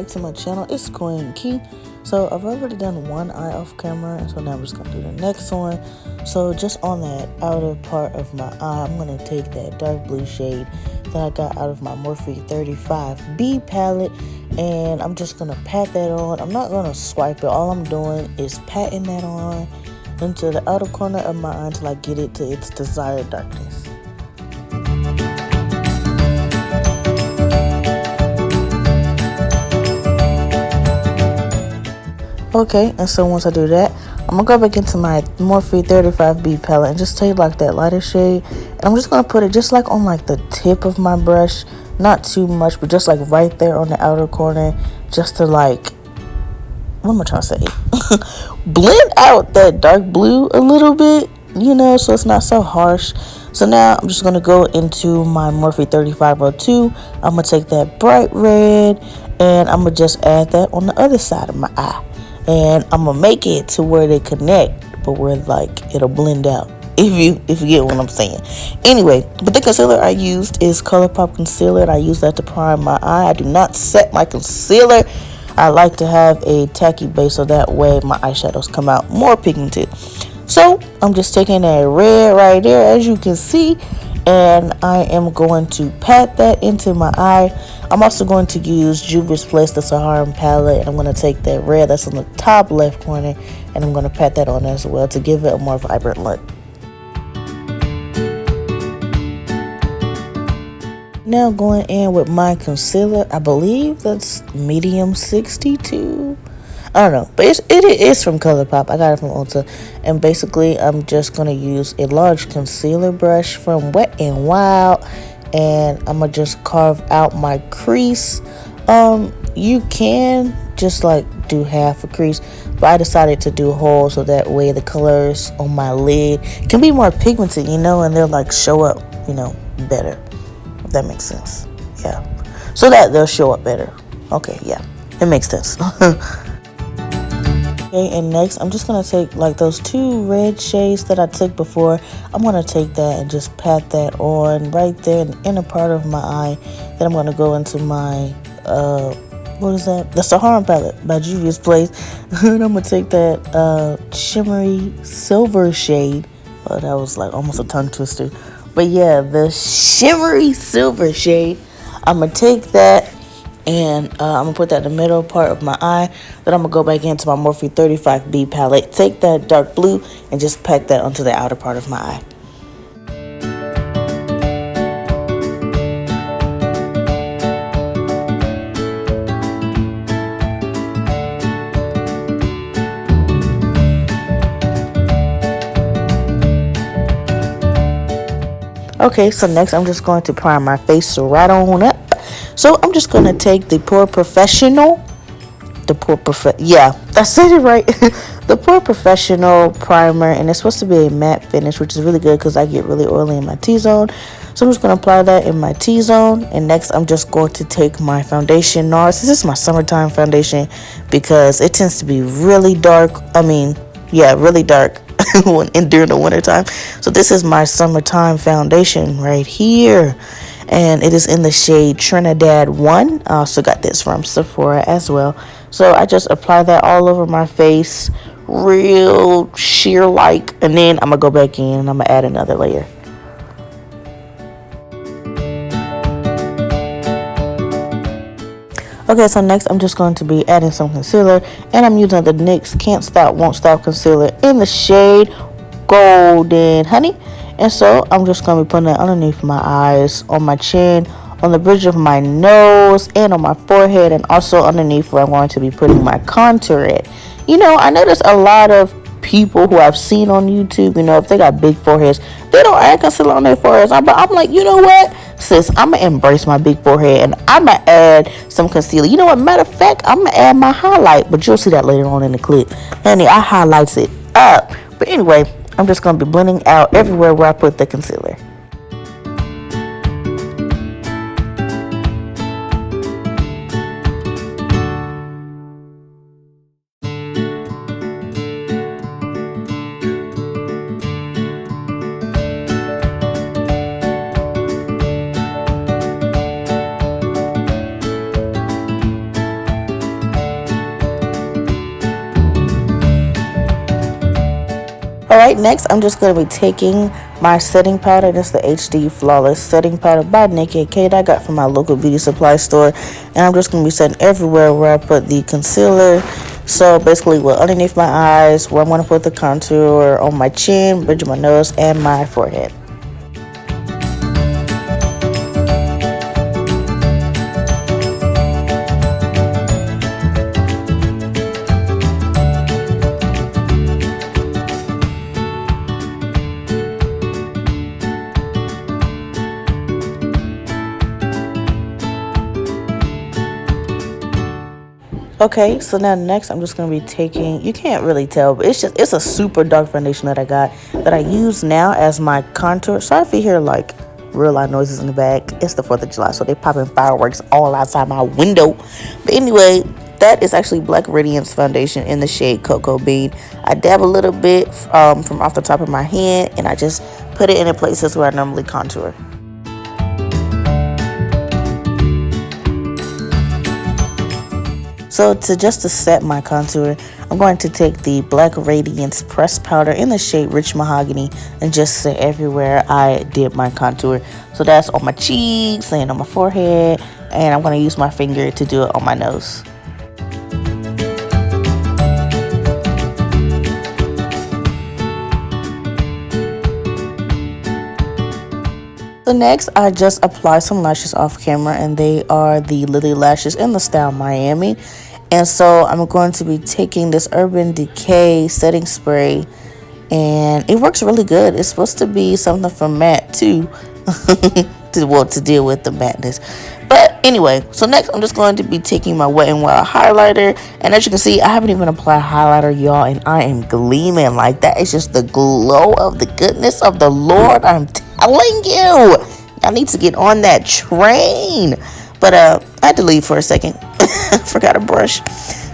back to my channel. It's Queen Key. So I've already done one eye off camera, and so now I'm just gonna do the next one. So just on that outer part of my eye, I'm gonna take that dark blue shade that I got out of my Morphe 35B palette, and I'm just gonna pat that on. I'm not gonna swipe it. All I'm doing is patting that on into the outer corner of my eye until I get it to its desired darkness. Okay, and so once I do that, I'm gonna go back into my Morphe 35B palette and just take like that lighter shade, and I'm just gonna put it just like on like the tip of my brush, not too much, but just like right there on the outer corner, just to like, what am I trying to say? Blend out that dark blue a little bit, you know, so it's not so harsh. So now I'm just gonna go into my Morphe 3502. I'm gonna take that bright red and I'm gonna just add that on the other side of my eye. And I'm gonna make it to where they connect, but where like it'll blend out, if you get what I'm saying. Anyway, but the concealer I used is Colourpop concealer, and I use that to prime my eye. I do not set my concealer. I like to have a tacky base so that way my eyeshadows come out more pigmented. So I'm just taking that red right there, as you can see, and I am going to pat that into my eye. I'm also going to use Juvia's Place, the Saharan palette, and I'm going to take that red that's on the top left corner, and I'm going to pat that on as well to give it a more vibrant look. Now going in with my concealer, I believe that's medium 62. I don't know, but it is from Colourpop. I got it from Ulta, and basically I'm just gonna use a large concealer brush from Wet n Wild, and I'm gonna just carve out my crease. You can just like do half a crease, but I decided to do a whole so that way the colors on my lid can be more pigmented, you know, and they'll like show up, you know, better. If that makes sense, yeah. So that they'll show up better. Okay, yeah, it makes sense. Okay, and next I'm just going to take like those two red shades that I took before. I'm going to take that and just pat that on right there in the inner part of my eye. Then I'm going to go into my, what is that? The Saharan palette by Juvia's Place. And I'm going to take that shimmery silver shade. Oh, that was like almost a tongue twister. But yeah, the shimmery silver shade. I'm going to take that. And I'm going to put that in the middle part of my eye. Then I'm going to go back into my Morphe 35B palette. Take that dark blue and just pat that onto the outer part of my eye. Okay, so next I'm just going to prime my face right on up. So I'm just going to take the yeah, I said it right. The Pore Professional primer, and it's supposed to be a matte finish, which is really good because I get really oily in my T-zone. So I'm just going to apply that in my T-zone, and next I'm just going to take my foundation, Nars. This is my summertime foundation because it tends to be really dark. Really dark during the wintertime. So this is my summertime foundation right here. And it is in the shade Trinidad 1. I also got this from Sephora as well. So I just apply that all over my face, real sheer like. And then I'm going to go back in and I'm going to add another layer. Okay, so next I'm just going to be adding some concealer. And I'm using the NYX Can't Stop, Won't Stop concealer in the shade Golden Honey. And so I'm just going to be putting that underneath my eyes, on my chin, on the bridge of my nose, and on my forehead, and also underneath where I'm going to be putting my contour at. You know, I notice a lot of people who I've seen on YouTube, you know, if they got big foreheads, they don't add concealer on their foreheads. I'm like, you know what, sis, I'm going to embrace my big forehead, and I'm going to add some concealer. You know what, matter of fact, I'm going to add my highlight, but you'll see that later on in the clip. Honey, I highlights it up. But anyway, I'm just going to be blending out everywhere where I put the concealer. Alright, next I'm just going to be taking my setting powder. This is the HD Flawless Setting Powder by Nickak that I got from my local beauty supply store. And I'm just going to be setting everywhere where I put the concealer. So basically, underneath my eyes, where I'm going to put the contour, on my chin, bridge of my nose, and my forehead. Okay, so now next I'm just going to be taking, you can't really tell, but it's a super dark foundation that I got, that I use now as my contour. Sorry if you hear like real loud noises in the back. It's the 4th of July, so they're popping fireworks all outside my window. But anyway, that is actually Black Radiance foundation in the shade Cocoa Bean. I dab a little bit from off the top of my hand, and I just put it in the places where I normally contour. So to set my contour, I'm going to take the Black Radiance pressed powder in the shade Rich Mahogany and just set everywhere I did my contour. So that's on my cheeks and on my forehead, and I'm going to use my finger to do it on my nose. So next, I just apply some lashes off camera, and they are the Lilly lashes in the style Miami. And so I'm going to be taking this Urban Decay setting spray, and it works really good. It's supposed to be something from matte too, to deal with the madness. But anyway, so next I'm just going to be taking my Wet n Wild highlighter, and as you can see, I haven't even applied highlighter, y'all, and I am gleaming. Like, that is just the glow of the goodness of the Lord. I'm telling you, I need to get on that train. But I had to leave for a second. Forgot a brush.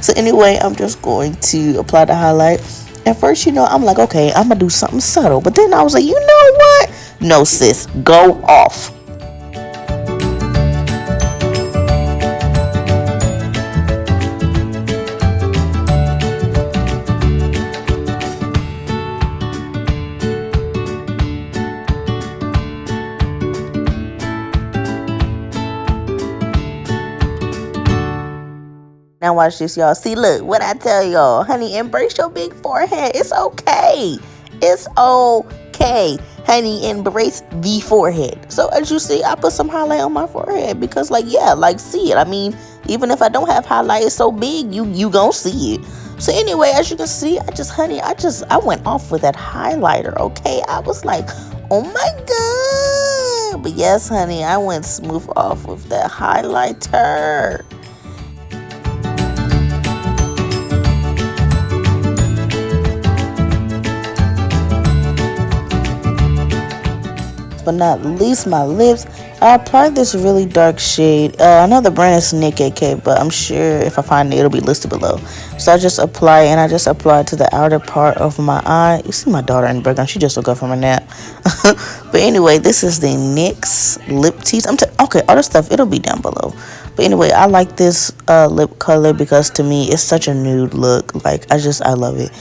So anyway, I'm just going to apply the highlight. At first, I'm like, okay, I'm gonna do something subtle, but then I was like, you know what? No, sis, go off. Now watch this, y'all. See, look, what I tell y'all. Honey, embrace your big forehead. It's okay. It's okay. Honey, embrace the forehead. So as you see, I put some highlight on my forehead because, see it. I mean, even if I don't have highlight, it's so big, you gonna see it. So anyway, as you can see, I went off with that highlighter, okay? I was like, oh my God. But yes, honey, I went smooth off with that highlighter. But not least, my lips. I applied this really dark shade. I know the brand is Nickak, but I'm sure if I find it, it'll be listed below. So I just apply to the outer part of my eye. You see my daughter in the background. She just woke up from a nap. But anyway, this is the NYX Lip Tease. Okay, all the stuff, it'll be down below. But anyway, I like this lip color because to me, it's such a nude look. I love it.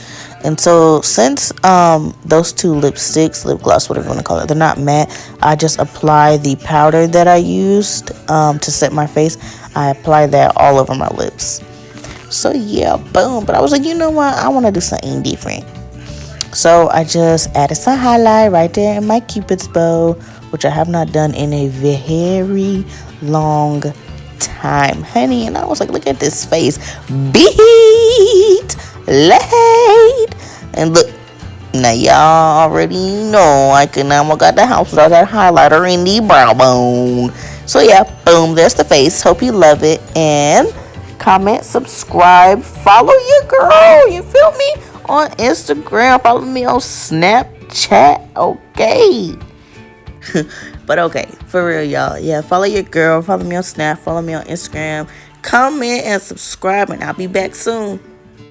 And so since those two lipsticks, lip gloss, whatever you want to call it, they're not matte, I just apply the powder that I used to set my face. I apply that all over my lips. So yeah, boom. But I was like, you know what? I want to do something different. So I just added some highlight right there in my Cupid's bow, which I have not done in a very long time, honey. And I was like, look at this face. Beat. Laid. And look, now y'all already know I could not walk out the house without that highlighter in the brow bone. So yeah, boom, there's the face. Hope you love it. And comment, subscribe, follow your girl, you feel me, on Instagram, follow me on Snapchat, okay? But okay, for real, y'all, yeah, follow your girl, follow me on Snap, follow me on Instagram, comment and subscribe, and I'll be back soon.